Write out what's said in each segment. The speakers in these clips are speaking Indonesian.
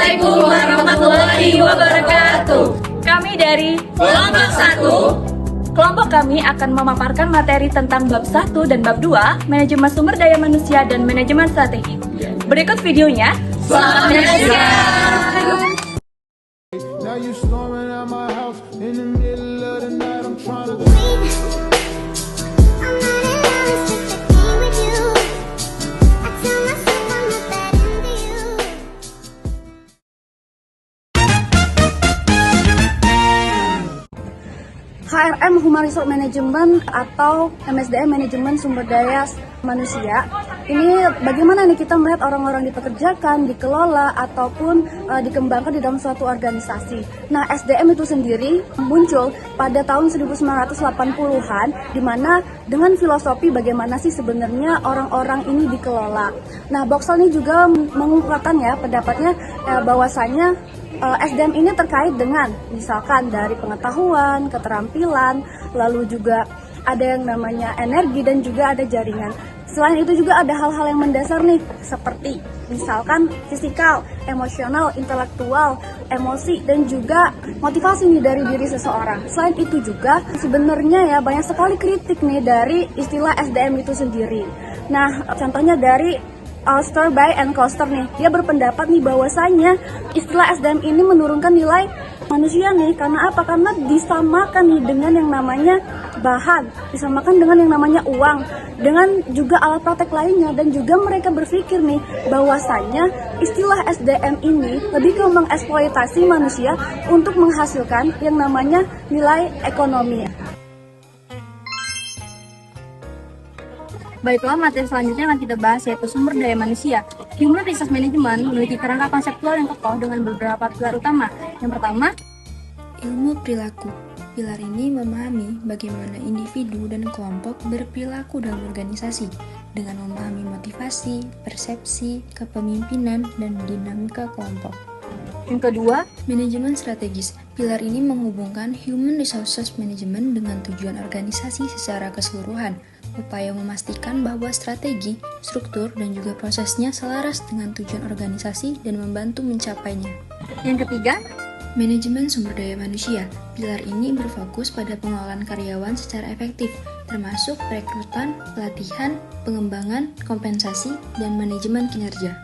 Assalamualaikum warahmatullahi wabarakatuh. Kami dari Kelompok 1. kelompok kami akan memaparkan materi tentang bab 1 dan bab 2, manajemen sumber daya manusia dan manajemen strategi. Berikut videonya. Selamat menyaksikan. Now you storming out my house in the middle of the night. I'm trying to. HRM Human Resource Management atau MSDM Manajemen Sumber Daya Manusia. Ini bagaimana nih kita melihat orang-orang dipekerjakan, dikelola, ataupun dikembangkan di dalam suatu organisasi. Nah, SDM itu sendiri muncul pada tahun 1980-an, di mana dengan filosofi bagaimana sih sebenarnya orang-orang ini dikelola. Nah, Boxall ini juga mengungkapkan ya pendapatnya bahwasanya SDM ini terkait dengan misalkan dari pengetahuan, keterampilan, lalu juga ada yang namanya energi dan juga ada jaringan. Selain itu juga ada hal-hal yang mendasar nih, seperti misalkan fisikal, emosional, intelektual, emosi, dan juga motivasi nih dari diri seseorang. Selain itu juga sebenarnya ya banyak sekali kritik nih dari istilah SDM itu sendiri. Nah, contohnya dari Alster by and Koster nih, dia berpendapat nih bahwasanya istilah SDM ini menurunkan nilai manusia nih, karena apa? Karena disamakan nih dengan yang namanya bahan, disamakan dengan yang namanya uang, dengan juga alat praktek lainnya, dan juga mereka berpikir nih bahwasanya istilah SDM ini lebih ke mengeksploitasi manusia untuk menghasilkan yang namanya nilai ekonomi. Baiklah, materi selanjutnya akan kita bahas yaitu sumber daya manusia. Human Resource Management memiliki kerangka konseptual yang kokoh dengan beberapa pilar utama. Yang pertama, ilmu perilaku. Pilar ini memahami bagaimana individu dan kelompok berperilaku dalam organisasi dengan memahami motivasi, persepsi, kepemimpinan, dan dinamika kelompok. yang kedua, Manajemen strategis. Pilar ini menghubungkan human resources management dengan tujuan organisasi secara keseluruhan. Upaya memastikan bahwa strategi, struktur, dan juga prosesnya selaras dengan tujuan organisasi dan membantu mencapainya. yang ketiga, Manajemen sumber daya manusia. Pilar ini berfokus pada pengelolaan karyawan secara efektif, termasuk perekrutan, pelatihan, pengembangan, kompensasi, dan manajemen kinerja.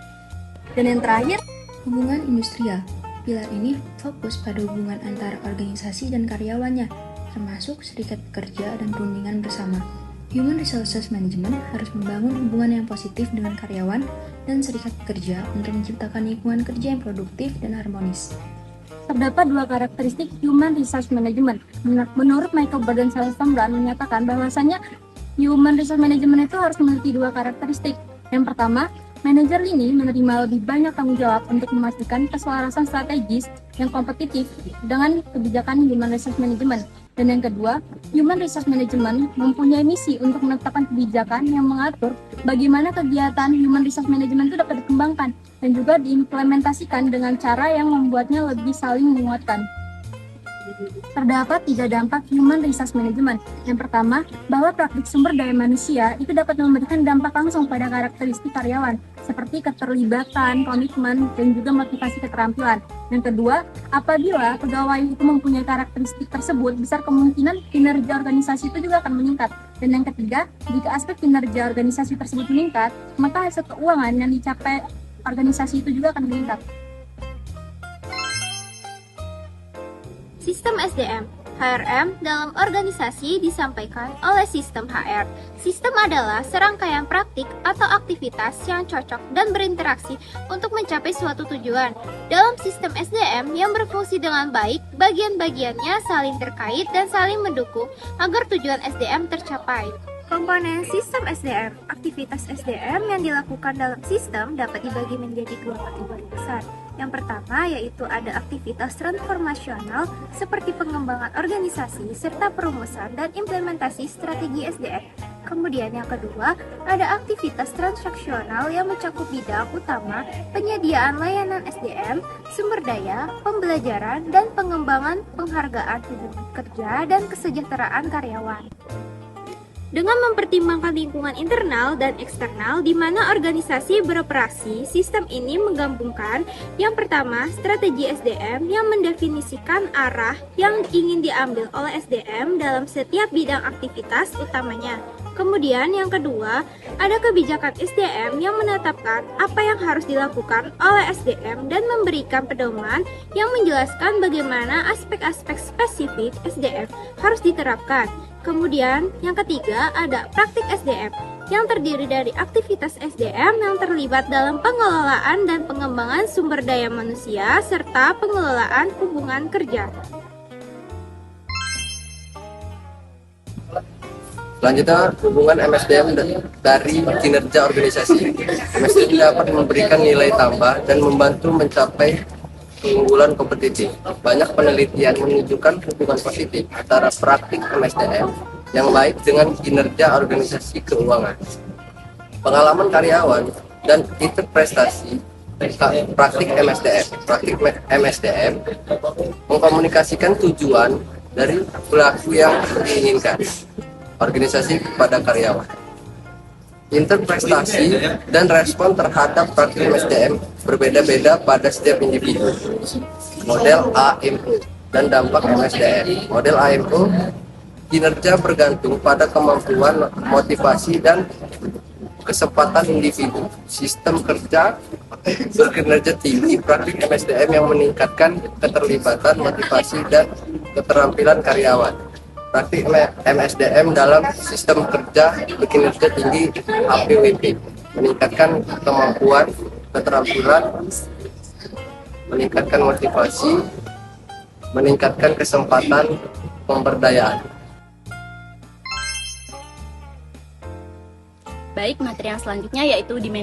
dan yang terakhir, Hubungan industrial. Pilar ini fokus pada hubungan antara organisasi dan karyawannya, termasuk serikat pekerja dan perundingan bersama. Human Resources Management harus membangun hubungan yang positif dengan karyawan dan serikat pekerja untuk menciptakan lingkungan kerja yang produktif dan harmonis. terdapat dua karakteristik Human Resource Management. Menurut Michael Burden Salzman menyatakan bahwasanya Human Resource Management itu harus memiliki dua karakteristik. Yang pertama, manajer ini menerima lebih banyak tanggung jawab untuk memastikan keselarasan strategis yang kompetitif dengan kebijakan Human Resource Management. Dan yang kedua, Human Resource Management mempunyai misi untuk menetapkan kebijakan yang mengatur bagaimana kegiatan Human Resource Management itu dapat dikembangkan dan juga diimplementasikan dengan cara yang membuatnya lebih saling menguatkan. Terdapat 3 dampak Human Resource Management. Yang pertama, bahwa praktik sumber daya manusia itu dapat memberikan dampak langsung pada karakteristik karyawan, seperti keterlibatan, komitmen, dan juga motivasi keterampilan. Yang kedua, apabila pegawai itu mempunyai karakteristik tersebut, besar kemungkinan kinerja organisasi itu juga akan meningkat. Dan yang ketiga, jika aspek kinerja organisasi tersebut meningkat, maka hasil keuangan yang dicapai organisasi itu juga akan meningkat. Sistem SDM, HRM dalam organisasi disampaikan oleh sistem HR. Sistem adalah serangkaian praktik atau aktivitas yang cocok dan berinteraksi untuk mencapai suatu tujuan. Dalam sistem SDM yang berfungsi dengan baik, bagian-bagiannya saling terkait dan saling mendukung agar tujuan SDM tercapai. Komponen sistem SDM. Aktivitas SDM yang dilakukan dalam sistem dapat dibagi menjadi 2 kategori besar. Yang pertama yaitu ada aktivitas transformasional seperti pengembangan organisasi serta perumusan dan implementasi strategi SDM. Kemudian yang kedua, ada aktivitas transaksional yang mencakup bidang utama penyediaan layanan SDM, sumber daya, pembelajaran, dan pengembangan penghargaan hubungan kerja dan kesejahteraan karyawan. Dengan mempertimbangkan lingkungan internal dan eksternal di mana organisasi beroperasi, sistem ini menggabungkan yang pertama, strategi SDM yang mendefinisikan arah yang ingin diambil oleh SDM dalam setiap bidang aktivitas utamanya. Kemudian yang kedua, ada kebijakan SDM yang menetapkan apa yang harus dilakukan oleh SDM dan memberikan pedoman yang menjelaskan bagaimana aspek-aspek spesifik SDM harus diterapkan. Kemudian yang ketiga, ada praktik SDM yang terdiri dari aktivitas SDM yang terlibat dalam pengelolaan dan pengembangan sumber daya manusia serta pengelolaan hubungan kerja. Selanjutnya, hubungan MSDM dari kinerja organisasi. MSDM dapat memberikan nilai tambah dan membantu mencapai keunggulan kompetitif. Banyak penelitian menunjukkan hubungan positif antara praktik MSDM yang baik dengan kinerja organisasi keuangan. Pengalaman karyawan dan interpretasi praktik MSDM mengkomunikasikan tujuan dari pelaku yang diinginkan organisasi kepada karyawan. Interpretasi dan respon terhadap praktik MSDM berbeda-beda pada setiap individu. Model AMO dan dampak MSDM. Model AMO, kinerja bergantung pada kemampuan, motivasi, dan kesempatan individu. Sistem kerja berkinerja tinggi, praktik MSDM yang meningkatkan keterlibatan, motivasi, dan keterampilan karyawan. Praktik MSDM dalam sistem kerja berkinerja tinggi HPWP, meningkatkan kemampuan, keterampilan, meningkatkan motivasi, meningkatkan kesempatan pemberdayaan. Baik, materi yang selanjutnya yaitu dimensi